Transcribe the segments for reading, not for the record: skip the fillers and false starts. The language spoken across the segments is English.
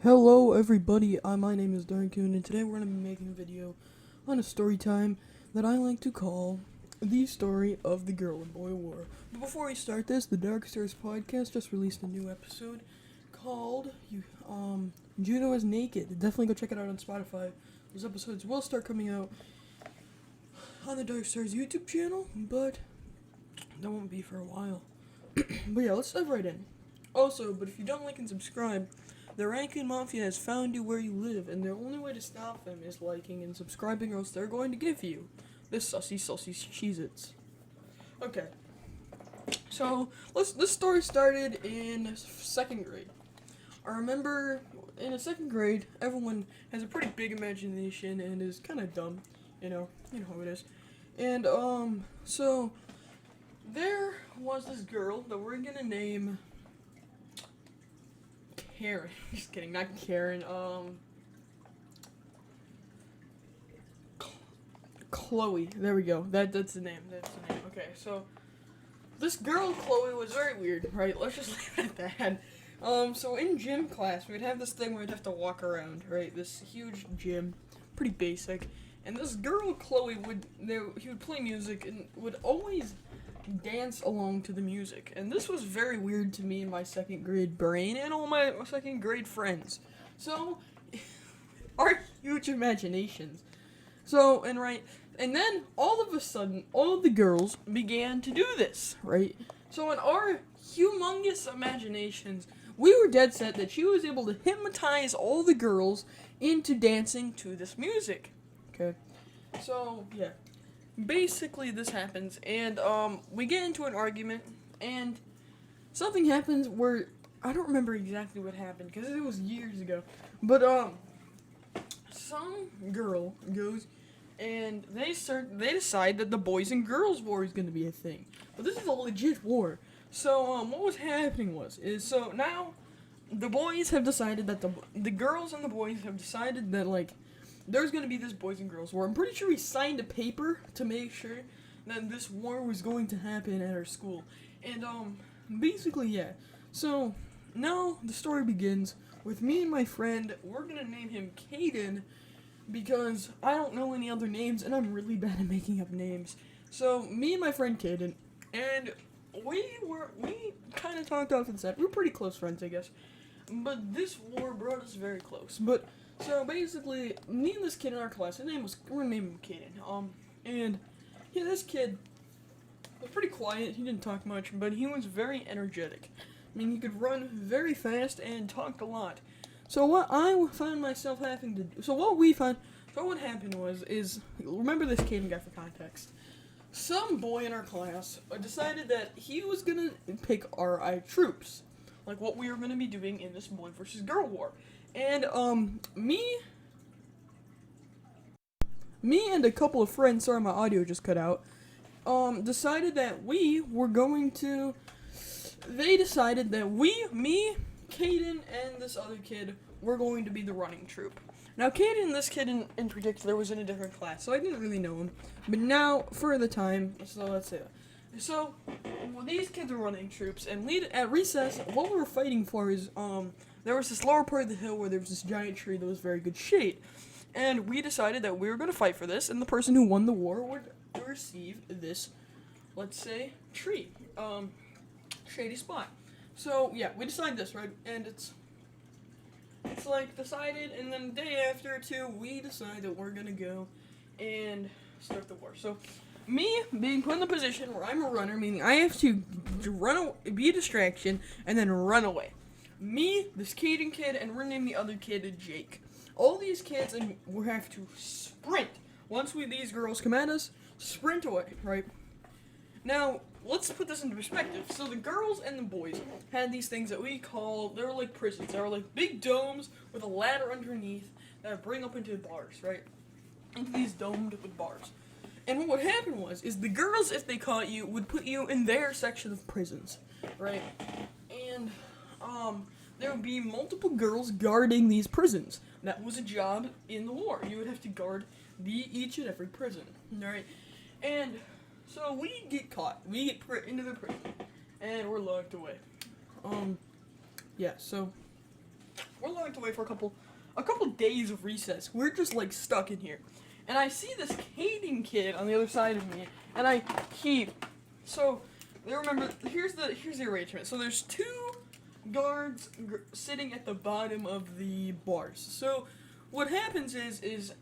Hello everybody, my name is Darnkun, and today we're going to be making a video on a story time that I like to call The Story of the Girl and Boy War. But before we start this, the Dark Stars podcast just released a new episode called Juno is Naked. Definitely go check it out on Spotify. Those episodes will start coming out on the Dark Stars YouTube channel, but that won't be for a while. But yeah, let's dive right in. Also, but if you don't like and subscribe, the Rankin Mafia has found you where you live, and the only way to stop them is liking and subscribing, or else they're going to give you this sussy Cheez-Its. Okay. So, this story started in second grade. I remember in second grade, everyone has a pretty big imagination and is kind of dumb. You know how it is. And, so, there was this girl that we're gonna name Karen. Just kidding, not Karen. Chloe. There we go. That's the name. Okay, so this girl Chloe was very weird, right? Let's just leave it at that. So in gym class, we'd have this thing where we'd have to walk around, right? This huge gym, pretty basic. And this girl Chloe he would play music and would always dance along to the music, and this was very weird to me in my second grade brain and all my second grade friends. So, our huge imaginations. So, and then all of a sudden, all of the girls began to do this, right? So, in our humongous imaginations, we were dead set that she was able to hypnotize all the girls into dancing to this music. Okay, so yeah. Basically, this happens, and we get into an argument, and something happens where I don't remember exactly what happened because it was years ago. But some girl goes, and they decide that the boys and girls war is going to be a thing. But this is a legit war. So what was happening so now the boys have decided that the girls and the boys have decided that there's gonna be this boys and girls war. I'm pretty sure we signed a paper to make sure that this war was going to happen at our school. And, basically, yeah. So, now the story begins with me and my friend. We're gonna name him Caden because I don't know any other names and I'm really bad at making up names. So, me and my friend Caden, and we kind of talked off and said, we're pretty close friends, I guess. But this war brought us very close. So basically, me and this kid in our class, we're gonna name him Caden. And yeah, this kid was pretty quiet. He didn't talk much, but he was very energetic. I mean, he could run very fast and talked a lot. So what I found myself having to do, so what happened is remember this Caden guy for context. Some boy in our class decided that he was gonna pick our troops, like what we were gonna be doing in this boy versus girl war. And, me and a couple of friends, sorry my audio just cut out, decided that me, Caden, and this other kid were going to be the running troop. Now, Caden, this kid in particular, was in a different class, so I didn't really know him. But now, for the time, so let's say that. So, these kids were running troops, and at recess, what we were fighting for is, there was this lower part of the hill where there was this giant tree that was very good shade. And we decided that we were going to fight for this, and the person who won the war would receive this, let's say, tree. Shady spot. So, yeah, we decided this, right? And it's decided, and then the day after, too, we decide that we're going to go and start the war. So, me being put in the position where I'm a runner, meaning I have to be a distraction, and then run away. Me, this Caden kid, and we're naming the other kid Jake. All these kids, and we have to sprint. Once these girls come at us, sprint away, right? Now, let's put this into perspective. So the girls and the boys had these things that they were like prisons. They were like big domes with a ladder underneath that would bring up into bars, right? Into these domed with bars. And what would happen is the girls, if they caught you, would put you in their section of prisons, right? And, there would be multiple girls guarding these prisons. That was a job in the war. You would have to guard each and every prison, right? And so we get caught. We get put into the prison, and we're locked away. Yeah, so we're locked stepped away for a couple days of recess. We're just like stuck in here, and I see this Caden kid on the other side of me, and I keep so. Remember, here's the arrangement. So there's two guards sitting at the bottom of the bars. So what happens is there's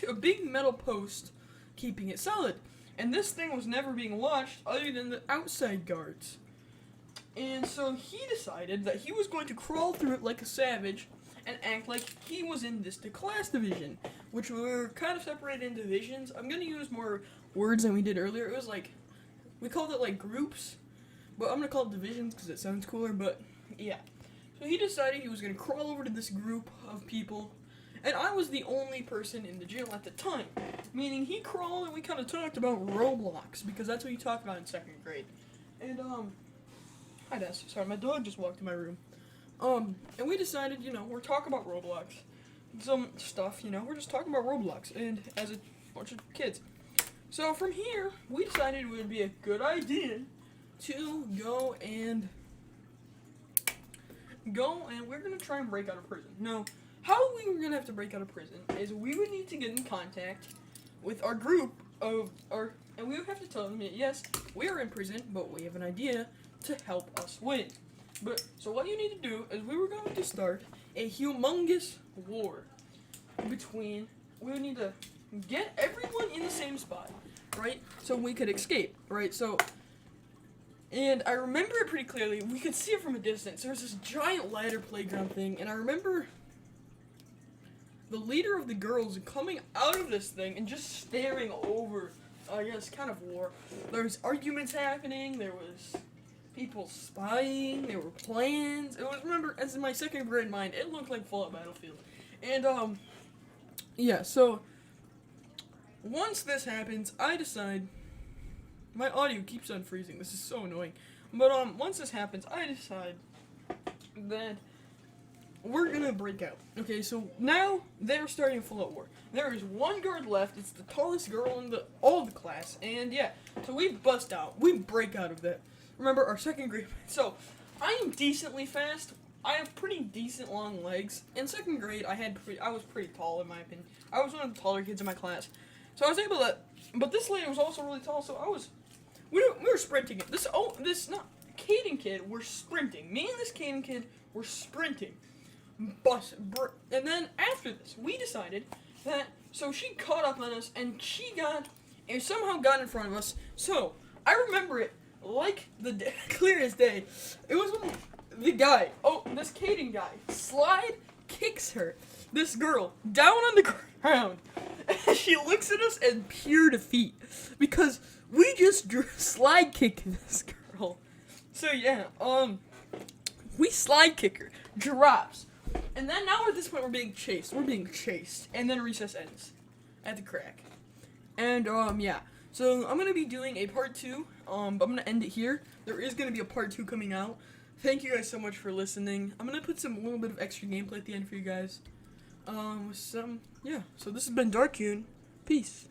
a big metal post keeping it solid, and this thing was never being watched other than the outside guards. And so he decided that he was going to crawl through it like a savage and act like he was in this class division, which were kind of separated into divisions. I'm gonna use more words than we did earlier. It was like, we called it like groups, but I'm gonna call it divisions because it sounds cooler, but yeah. So he decided he was gonna crawl over to this group of people, and I was the only person in the jail at the time, meaning he crawled and we kind of talked about Roblox, because that's what you talk about in 2nd grade. And, hi Des, sorry, my dog just walked in my room. And we decided, we're talking about Roblox, some stuff, we're just talking about Roblox, and as a bunch of kids. So from here, we decided it would be a good idea to go and we're going to try and break out of prison. Now, how we were going to have to break out of prison is we would need to get in contact with our group and we would have to tell them that, yes, we are in prison, but we have an idea to help us win. So what you need to do is we were going to start a humongous war we would need to get everyone in the same spot, right? So we could escape, right? And I remember it pretty clearly. We could see it from a distance. There was this giant ladder playground thing, and I remember the leader of the girls coming out of this thing and just staring over, kind of war. There was arguments happening. There was people spying. There were plans. It was, remember, as in my 2nd grade mind, it looked like Fallout Battlefield. And, yeah, so once this happens, I decide, my audio keeps on freezing, this is so annoying, but, once this happens, I decide that we're gonna break out. Okay, so now they're starting a full-out war. There is one guard left, it's the tallest girl in all the class, and yeah, so we bust out, we break out of that. Remember, our 2nd grade, so, I am decently fast. I have pretty decent long legs. In 2nd grade, I was pretty tall, in my opinion. I was one of the taller kids in my class. So I was able to, but this lady was also really tall, so we were sprinting it. This Caden kid, we're sprinting. Me and this Caden kid were sprinting. And then after this, we decided that, so she caught up on us, and somehow got in front of us. So, I remember it like clear as day. It was when this Caden guy, slide kicks this girl, down on the ground. And she looks at us in pure defeat, because we just slide kicked this girl. So yeah, we slide kick her, drops. And then now at this point we're being chased. And then recess ends at the crack. And, yeah. So I'm going to be doing a part 2. But I'm going to end it here. There is going to be a part 2 coming out. Thank you guys so much for listening. I'm going to put a little bit of extra gameplay at the end for you guys. So this has been Darkune. Peace.